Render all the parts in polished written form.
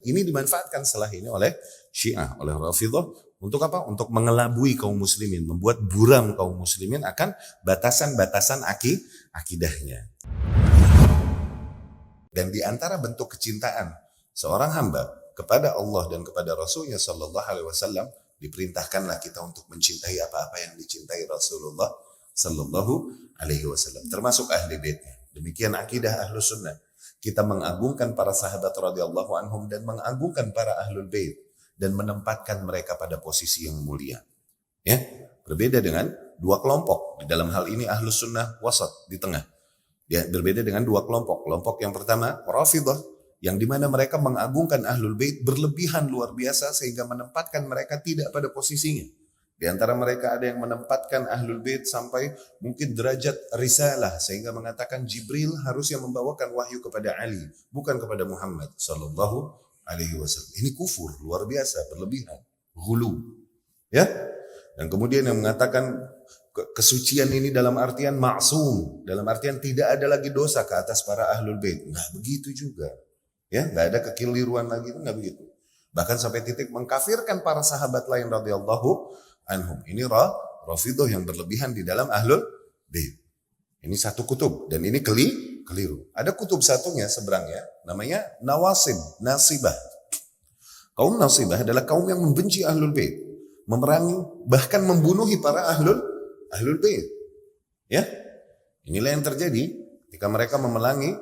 ini dimanfaatkan setelah ini oleh Syiah, oleh Rafidhah untuk apa? Untuk mengelabui kaum muslimin, membuat buram kaum muslimin akan batasan-batasan akidahnya. Dan di antara bentuk kecintaan seorang hamba kepada Allah dan kepada Rasulnya Sallallahu Alaihi Wasallam, diperintahkanlah kita untuk mencintai apa-apa yang dicintai Rasulullah Sallallahu Alaihi Wasallam, termasuk ahli baitnya. Demikian akidah ahlu sunnah. Kita mengagungkan para sahabat radhiyallahu anhum dan mengagungkan para ahlul bait dan menempatkan mereka pada posisi yang mulia. Ya, berbeda dengan dua kelompok. Di dalam hal ini ahlu sunnah wasat, di tengah. Dia berbeda dengan dua kelompok. Kelompok yang pertama, Rafidhah, yang dimana mereka mengagungkan ahlul bait berlebihan luar biasa sehingga menempatkan mereka tidak pada posisinya. Di antara mereka ada yang menempatkan ahlul bait sampai mungkin derajat risalah sehingga mengatakan Jibril harusnya membawakan wahyu kepada Ali, bukan kepada Muhammad sallallahu alaihi wasallam. Ini kufur luar biasa, berlebihan, ghulu. Ya? Dan kemudian yang mengatakan kesucian ini dalam artian maksum, dalam artian tidak ada lagi dosa ke atas para ahlul bait. Enggak begitu juga. Ya, enggak ada kekeliruan lagi, itu enggak begitu. Bahkan sampai titik mengkafirkan para sahabat lain radhiyallahu anhum. Ini Rafidhah yang berlebihan di dalam ahlul bait. Ini satu kutub dan ini keliru. Ada kutub satunya seberangnya namanya Nawasib, Nasibah. Kaum Nasibah adalah kaum yang membenci ahlul bait, memerangi bahkan membunuhi para ahlul bait. Ya. Inilah yang terjadi ketika mereka memerangi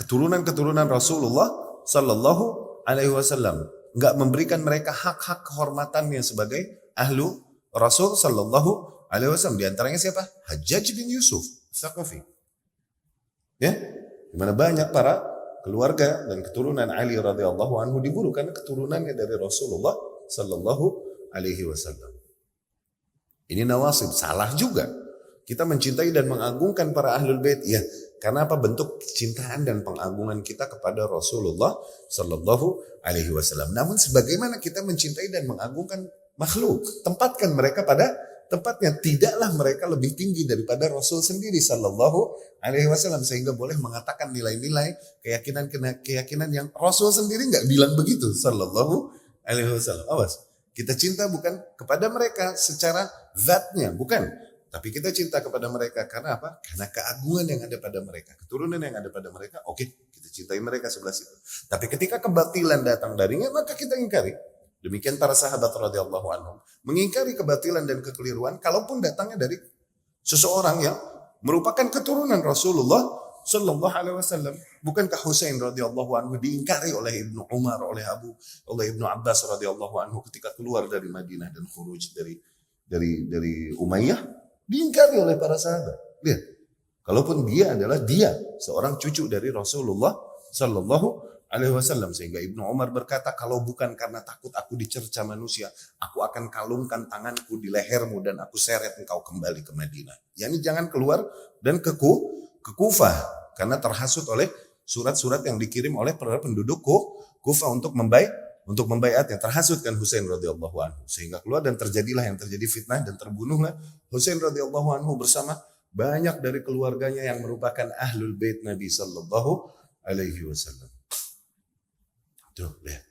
keturunan-keturunan Rasulullah sallallahu alaihi wasallam, enggak memberikan mereka hak-hak kehormatannya sebagai ahlu Rasul sallallahu alaihi wasallam. Di antaranya siapa? Hajjaj bin Yusuf Tsaqafi. Ya, di mana banyak para keluarga dan keturunan Ali radhiyallahu anhu dibunuh karena keturunannya dari Rasulullah sallallahu alaihi wasallam. Ini Nawasib, salah juga. Kita mencintai dan mengagungkan para ahlul bait, ya, karena apa? Bentuk kecintaan dan pengagungan kita kepada Rasulullah sallallahu alaihi wasallam. Namun sebagaimana kita mencintai dan mengagungkan makhluk, tempatkan mereka pada tempatnya. Tidaklah mereka lebih tinggi daripada Rasul sendiri sallallahu alaihi wasallam sehingga boleh mengatakan nilai-nilai keyakinan yang Rasul sendiri nggak bilang begitu sallallahu alaihi wasallam. Awas, kita cinta bukan kepada mereka secara zatnya, bukan. Tapi kita cinta kepada mereka karena apa? Karena keagungan yang ada pada mereka, keturunan yang ada pada mereka. Oke, kita cintai mereka sebelah situ. Tapi ketika kebatilan datang darinya, maka kita ingkari. Demikian para sahabat radhiyallahu anhum mengingkari kebatilan dan kekeliruan kalaupun datangnya dari seseorang yang merupakan keturunan Rasulullah sallallahu alaihi wasallam. Bukankah Husain radhiyallahu anhu diingkari oleh Ibnu Umar, oleh Ibnu Abbas radhiyallahu anhu ketika keluar dari Madinah dan khuruj dari Umayyah? Diingkari oleh para sahabat. Lihat, kalaupun dia adalah seorang cucu dari Rasulullah sallallahu alaihi wasallam, sehingga Ibnu Umar berkata, kalau bukan karena takut aku dicerca manusia, aku akan kalungkan tanganku di lehermu dan aku seret engkau kembali ke Madinah. Yani jangan keluar dan ke Kufah karena terhasut oleh surat-surat yang dikirim oleh para penduduk Kufah untuk membaiat yang terhasutkan Husain radhiyallahu anhu, sehingga keluar dan terjadilah yang terjadi fitnah dan terbunuhlah Husain radhiyallahu anhu bersama banyak dari keluarganya yang merupakan ahlul bait Nabi sallallahu alaihi wasallam. Tuh, lihat.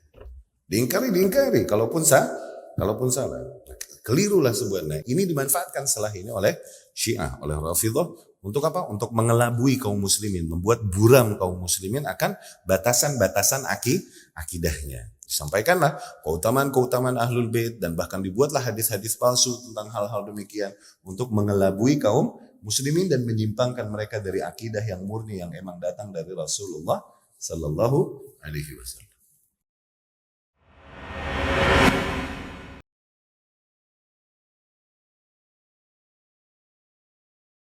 Diingkari kalaupun salah. Kelirulah sebenarnya. Ini dimanfaatkan setelah ini oleh Syiah, oleh Rafidhah untuk apa? Untuk mengelabui kaum muslimin, membuat buram kaum muslimin akan batasan-batasan akidahnya. Disampaikanlah keutamaan-keutamaan ahlul bait dan bahkan dibuatlah hadis-hadis palsu tentang hal-hal demikian untuk mengelabui kaum muslimin dan menyimpangkan mereka dari akidah yang murni yang emang datang dari Rasulullah sallallahu alaihi wasallam.